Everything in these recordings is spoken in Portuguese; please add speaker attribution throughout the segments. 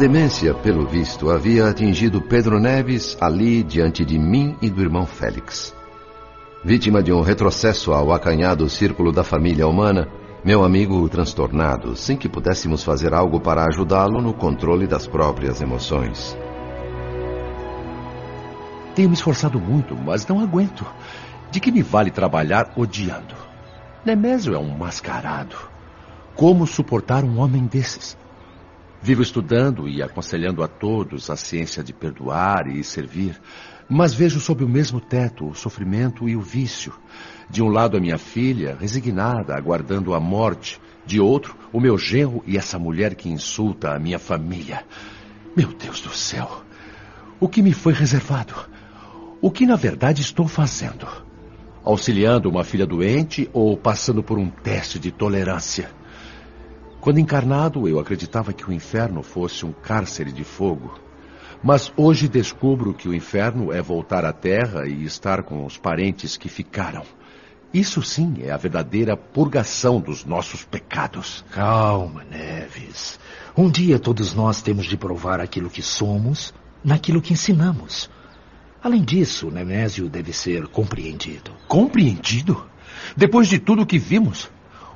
Speaker 1: demência, pelo visto, havia atingido Pedro Neves ali diante de mim e do irmão Félix. Vítima de um retrocesso ao acanhado círculo da família humana, meu amigo transtornado, sem que pudéssemos fazer algo para ajudá-lo no controle das próprias emoções.
Speaker 2: Tenho me esforçado muito, mas não aguento. De que me vale trabalhar odiando? Nemésio é um mascarado. Como suportar um homem desses? Vivo estudando e aconselhando a todos a ciência de perdoar e servir, mas vejo sob o mesmo teto o sofrimento e o vício. De um lado a minha filha, resignada, aguardando a morte. De outro, o meu genro e essa mulher que insulta a minha família. Meu Deus do céu! O que me foi reservado? O que na verdade estou fazendo? Auxiliando uma filha doente ou passando por um teste de tolerância? Quando encarnado, eu acreditava que o inferno fosse um cárcere de fogo. Mas hoje descubro que o inferno é voltar à terra e estar com os parentes que ficaram. Isso sim é a verdadeira purgação dos nossos pecados.
Speaker 3: Calma, Neves. Um dia todos nós temos de provar aquilo que somos naquilo que ensinamos. Além disso, Nemésio deve ser compreendido.
Speaker 2: Compreendido? Depois de tudo o que vimos?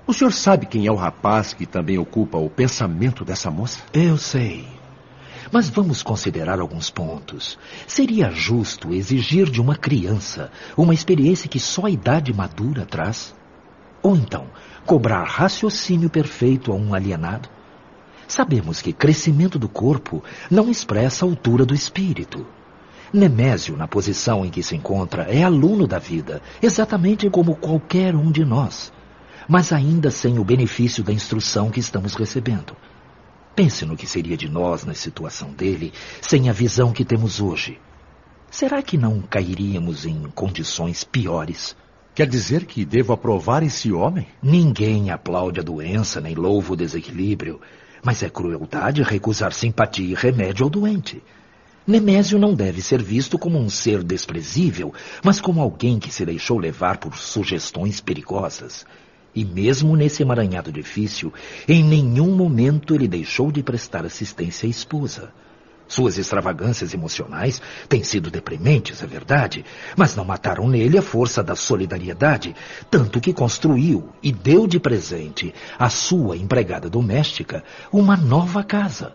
Speaker 2: O senhor sabe quem é o rapaz que também ocupa o pensamento dessa moça?
Speaker 3: Eu sei. Mas vamos considerar alguns pontos. Seria justo exigir de uma criança uma experiência que só a idade madura traz? Ou então, cobrar raciocínio perfeito a um alienado? Sabemos que crescimento do corpo não expressa a altura do espírito. Nemésio, na posição em que se encontra, é aluno da vida, exatamente como qualquer um de nós, mas ainda sem o benefício da instrução que estamos recebendo. Pense no que seria de nós na situação dele, sem a visão que temos hoje. Será que não cairíamos em condições piores?
Speaker 2: Quer dizer que devo aprovar esse homem?
Speaker 3: Ninguém aplaude a doença nem louva o desequilíbrio, mas é crueldade recusar simpatia e remédio ao doente. Nemésio não deve ser visto como um ser desprezível, mas como alguém que se deixou levar por sugestões perigosas. E mesmo nesse emaranhado difícil, em nenhum momento ele deixou de prestar assistência à esposa. Suas extravagâncias emocionais têm sido deprimentes, é verdade, mas não mataram nele a força da solidariedade, tanto que construiu e deu de presente à sua empregada doméstica uma nova casa.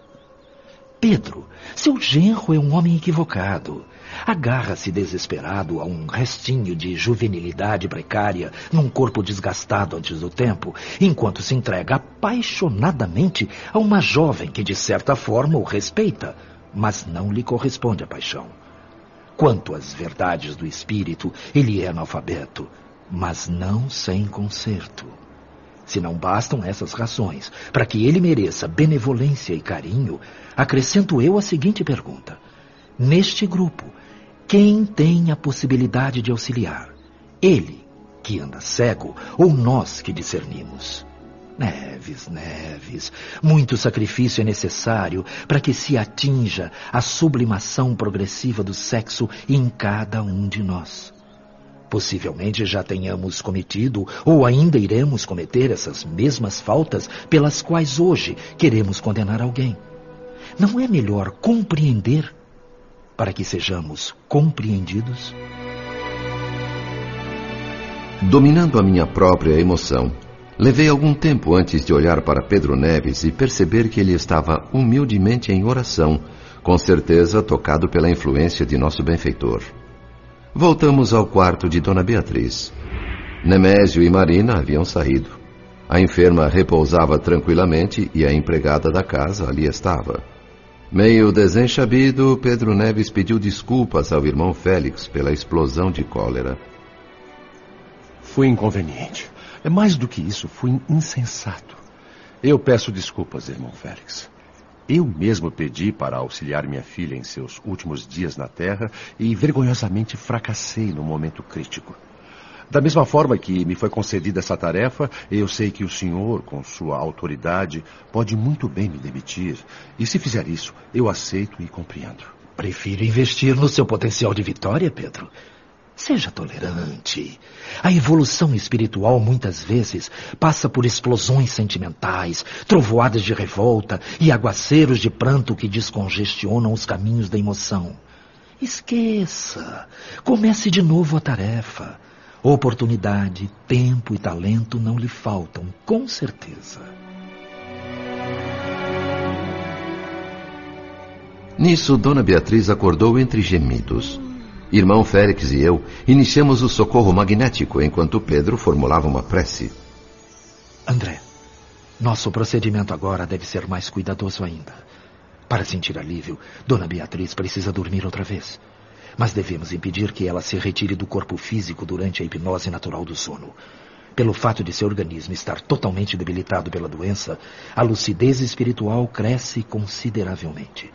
Speaker 3: Pedro, seu genro é um homem equivocado. Agarra-se desesperado a um restinho de juvenilidade precária num corpo desgastado antes do tempo, enquanto se entrega apaixonadamente a uma jovem que de certa forma o respeita, mas não lhe corresponde a paixão. Quanto às verdades do espírito, ele é analfabeto, mas não sem conserto. Se não bastam essas razões para que ele mereça benevolência e carinho, acrescento eu a seguinte pergunta. Neste grupo, quem tem a possibilidade de auxiliar? Ele, que anda cego, ou nós que discernimos? Neves, muito sacrifício é necessário para que se atinja a sublimação progressiva do sexo em cada um de nós. Possivelmente já tenhamos cometido ou ainda iremos cometer essas mesmas faltas pelas quais hoje queremos condenar alguém. Não é melhor compreender para que sejamos compreendidos?
Speaker 1: Dominando a minha própria emoção, levei algum tempo antes de olhar para Pedro Neves e perceber que ele estava humildemente em oração, com certeza tocado pela influência de nosso benfeitor. Voltamos ao quarto de Dona Beatriz. Nemésio e Marina haviam saído. A enferma repousava tranquilamente e a empregada da casa ali estava. Meio desenchabido, Pedro Neves pediu desculpas ao irmão Félix pela explosão de cólera.
Speaker 2: Fui inconveniente. É mais do que isso, fui insensato. Eu peço desculpas, irmão Félix. Eu mesmo pedi para auxiliar minha filha em seus últimos dias na Terra e vergonhosamente fracassei no momento crítico. Da mesma forma que me foi concedida essa tarefa, eu sei que o senhor, com sua autoridade, pode muito bem me demitir. E se fizer isso, eu aceito e compreendo.
Speaker 3: Prefiro investir no seu potencial de vitória, Pedro. Seja tolerante. A evolução espiritual muitas vezes passa por explosões sentimentais, trovoadas de revolta e aguaceiros de pranto que descongestionam os caminhos da emoção. Esqueça. Comece de novo a tarefa. Oportunidade, tempo e talento não lhe faltam, com certeza.
Speaker 1: Nisso, Dona Beatriz acordou entre gemidos. Irmão Félix e eu iniciamos o socorro magnético enquanto Pedro formulava uma prece.
Speaker 3: André, nosso procedimento agora deve ser mais cuidadoso ainda. Para sentir alívio, Dona Beatriz precisa dormir outra vez. Mas devemos impedir que ela se retire do corpo físico durante a hipnose natural do sono. Pelo fato de seu organismo estar totalmente debilitado pela doença, a lucidez espiritual cresce consideravelmente.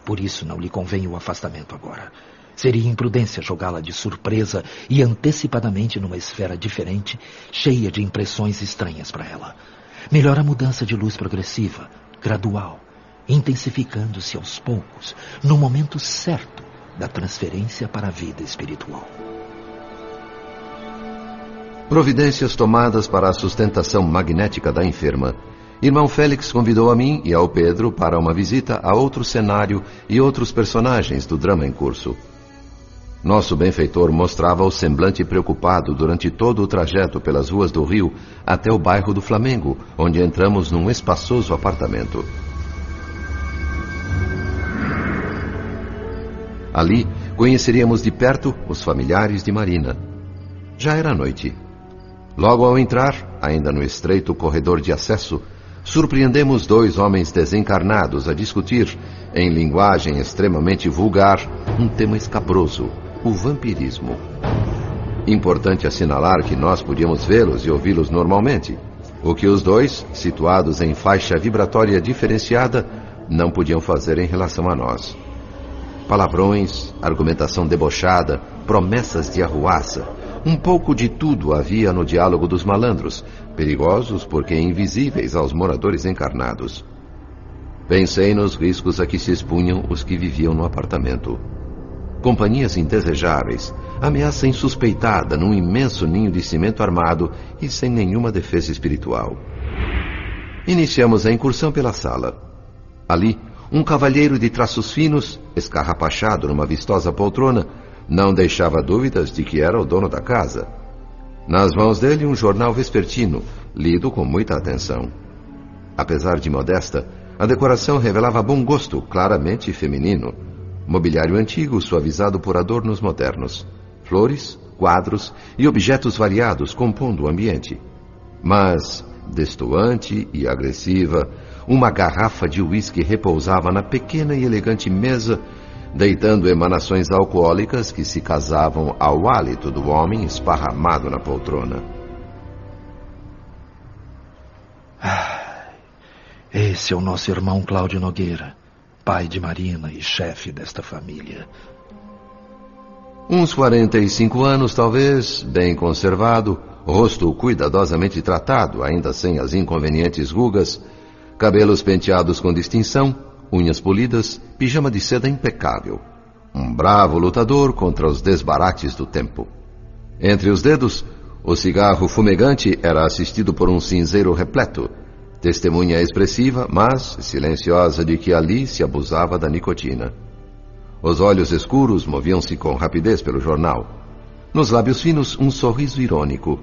Speaker 3: Por isso não lhe convém o afastamento agora. Seria imprudência jogá-la de surpresa e antecipadamente numa esfera diferente, cheia de impressões estranhas para ela. Melhor a mudança de luz progressiva, gradual, intensificando-se aos poucos, no momento certo da transferência para a vida espiritual.
Speaker 1: Providências tomadas para a sustentação magnética da enferma. Irmão Félix convidou a mim e ao Pedro para uma visita a outro cenário e outros personagens do drama em curso. Nosso benfeitor mostrava o semblante preocupado durante todo o trajeto pelas ruas do Rio até o bairro do Flamengo, onde entramos num espaçoso apartamento. Ali, conheceríamos de perto os familiares de Marina. Já era noite. Logo ao entrar, ainda no estreito corredor de acesso, surpreendemos dois homens desencarnados a discutir, em linguagem extremamente vulgar, um tema escabroso: o vampirismo. Importante assinalar que nós podíamos vê-los e ouvi-los normalmente, o que os dois, situados em faixa vibratória diferenciada, não podiam fazer em relação a nós. Palavrões, argumentação debochada, promessas de arruaça, um pouco de tudo havia no diálogo dos malandros, perigosos porque invisíveis aos moradores encarnados. Pensei nos riscos a que se expunham os que viviam no apartamento. Companhias indesejáveis, ameaça insuspeitada num imenso ninho de cimento armado e sem nenhuma defesa espiritual. Iniciamos a incursão pela sala. Ali, um cavalheiro de traços finos, escarrapachado numa vistosa poltrona, não deixava dúvidas de que era o dono da casa. Nas mãos dele, um jornal vespertino, lido com muita atenção. Apesar de modesta, a decoração revelava bom gosto, claramente feminino. Mobiliário antigo suavizado por adornos modernos. Flores, quadros e objetos variados compondo o ambiente. Mas, destoante e agressiva, uma garrafa de uísque repousava na pequena e elegante mesa, deitando emanações alcoólicas que se casavam ao hálito do homem esparramado na poltrona.
Speaker 3: Esse é o nosso irmão Cláudio Nogueira, pai de Marina e chefe desta família.
Speaker 1: Uns 45 anos, talvez, bem conservado, rosto cuidadosamente tratado, ainda sem as inconvenientes rugas, cabelos penteados com distinção, unhas polidas, pijama de seda impecável. Um bravo lutador contra os desbarates do tempo. Entre os dedos, o cigarro fumegante era assistido por um cinzeiro repleto, testemunha expressiva, mas silenciosa de que ali se abusava da nicotina. Os olhos escuros moviam-se com rapidez pelo jornal. Nos lábios finos, um sorriso irônico.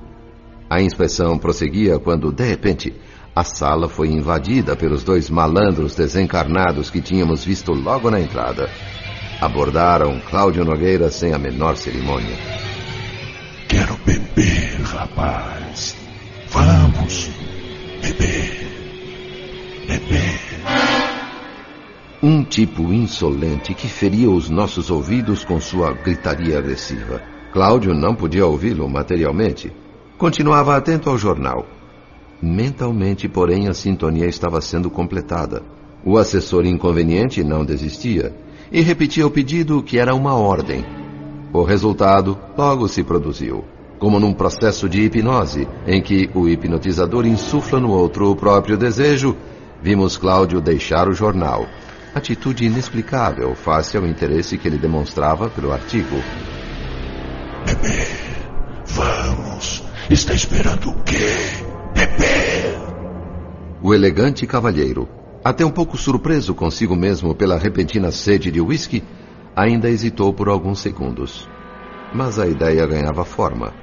Speaker 1: A inspeção prosseguia quando, de repente, a sala foi invadida pelos dois malandros desencarnados que tínhamos visto logo na entrada. Abordaram Cláudio Nogueira sem a menor cerimônia.
Speaker 4: Quero beber, rapaz. Vamos beber. Beber.
Speaker 1: Um tipo insolente que feria os nossos ouvidos com sua gritaria agressiva. Cláudio não podia ouvi-lo materialmente. Continuava atento ao jornal. Mentalmente, porém, a sintonia estava sendo completada. O assessor inconveniente não desistia e repetia o pedido, que era uma ordem. O resultado logo se produziu, como num processo de hipnose, em que o hipnotizador insufla no outro o próprio desejo. Vimos Cláudio deixar o jornal. Atitude inexplicável face ao interesse que ele demonstrava pelo artigo.
Speaker 4: Beber. Bebê, vamos. Está esperando o quê, Bebê?
Speaker 1: O elegante cavalheiro, até um pouco surpreso consigo mesmo pela repentina sede de uísque, ainda hesitou por alguns segundos. Mas a ideia ganhava forma.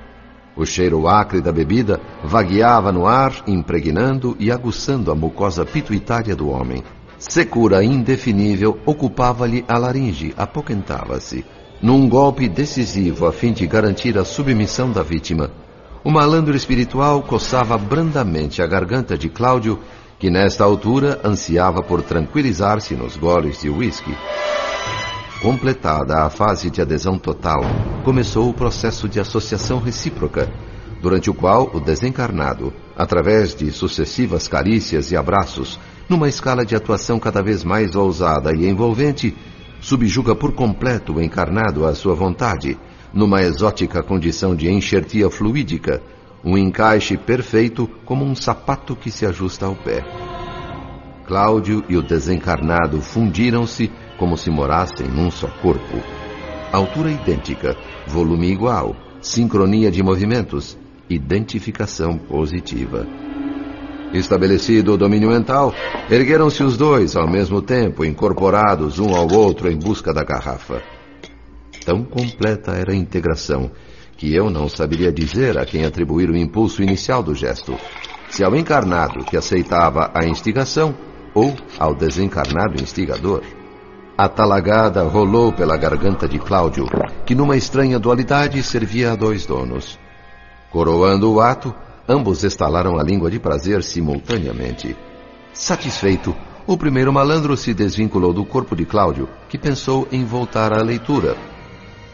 Speaker 1: O cheiro acre da bebida vagueava no ar, impregnando e aguçando a mucosa pituitária do homem. Secura indefinível ocupava-lhe a laringe, apoquentava-se. Num golpe decisivo a fim de garantir a submissão da vítima, o malandro espiritual coçava brandamente a garganta de Cláudio, que nesta altura ansiava por tranquilizar-se nos goles de uísque. Completada a fase de adesão total, começou o processo de associação recíproca, durante o qual o desencarnado, através de sucessivas carícias e abraços, numa escala de atuação cada vez mais ousada e envolvente, subjuga por completo o encarnado à sua vontade, numa exótica condição de enxertia fluídica, um encaixe perfeito como um sapato que se ajusta ao pé. Cláudio e o desencarnado fundiram-se como se morassem num só corpo. Altura idêntica, volume igual, sincronia de movimentos, identificação positiva. Estabelecido o domínio mental, ergueram-se os dois ao mesmo tempo, incorporados um ao outro em busca da garrafa. Tão completa era a integração que eu não saberia dizer a quem atribuir o impulso inicial do gesto, se ao encarnado que aceitava a instigação ou ao desencarnado instigador. A talagada rolou pela garganta de Cláudio, que numa estranha dualidade servia a dois donos. Coroando o ato, ambos estalaram a língua de prazer simultaneamente. Satisfeito, o primeiro malandro se desvinculou do corpo de Cláudio, que pensou em voltar à leitura.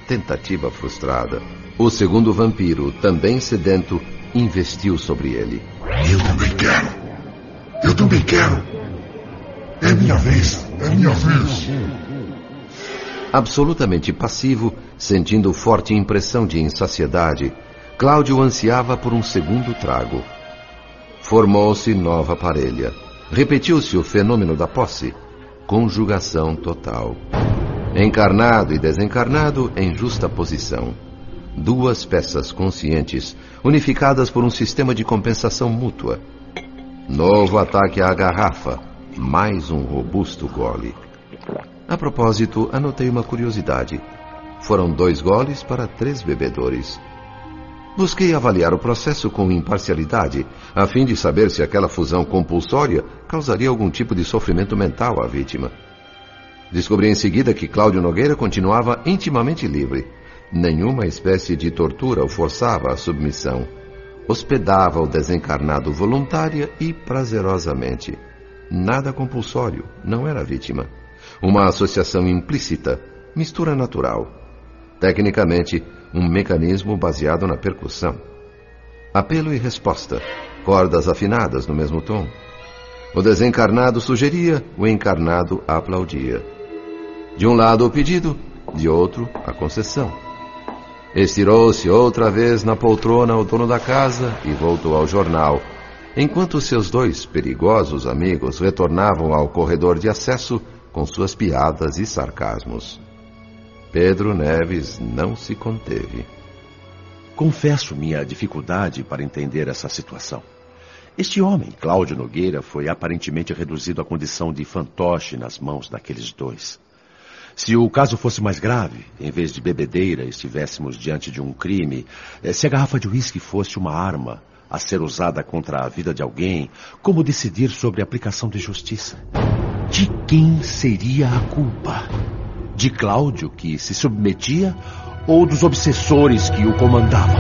Speaker 1: Tentativa frustrada. O segundo vampiro, também sedento, investiu sobre ele.
Speaker 4: Eu também quero. Eu também quero. É minha vez. É minha vez.
Speaker 1: Absolutamente passivo, sentindo forte impressão de insaciedade, Cláudio ansiava por um segundo trago. Formou-se nova parelha. Repetiu-se o fenômeno da posse. Conjugação total. Encarnado e desencarnado em justa posição. Duas peças conscientes, unificadas por um sistema de compensação mútua. Novo ataque à garrafa. Mais um robusto gole. A propósito, anotei uma curiosidade. Foram 2 goles para 3 bebedores. Busquei avaliar o processo com imparcialidade, a fim de saber se aquela fusão compulsória causaria algum tipo de sofrimento mental à vítima. Descobri em seguida que Cláudio Nogueira continuava intimamente livre. Nenhuma espécie de tortura o forçava à submissão. Hospedava o desencarnado voluntária e prazerosamente. Nada compulsório, não era vítima. Uma associação implícita, mistura natural. Tecnicamente, um mecanismo baseado na percussão. Apelo e resposta, cordas afinadas no mesmo tom. O desencarnado sugeria, o encarnado aplaudia. De um lado o pedido, de outro a concessão. Estirou-se outra vez na poltrona o dono da casa e voltou ao jornal, enquanto seus 2 perigosos amigos retornavam ao corredor de acesso com suas piadas e sarcasmos. Pedro Neves não se conteve.
Speaker 2: Confesso minha dificuldade para entender essa situação. Este homem, Cláudio Nogueira, foi aparentemente reduzido à condição de fantoche nas mãos daqueles 2. Se o caso fosse mais grave, em vez de bebedeira, estivéssemos diante de um crime, se a garrafa de uísque fosse uma arma a ser usada contra a vida de alguém, como decidir sobre a aplicação de justiça? De quem seria a culpa? De Cláudio, que se submetia, ou dos obsessores que o comandavam?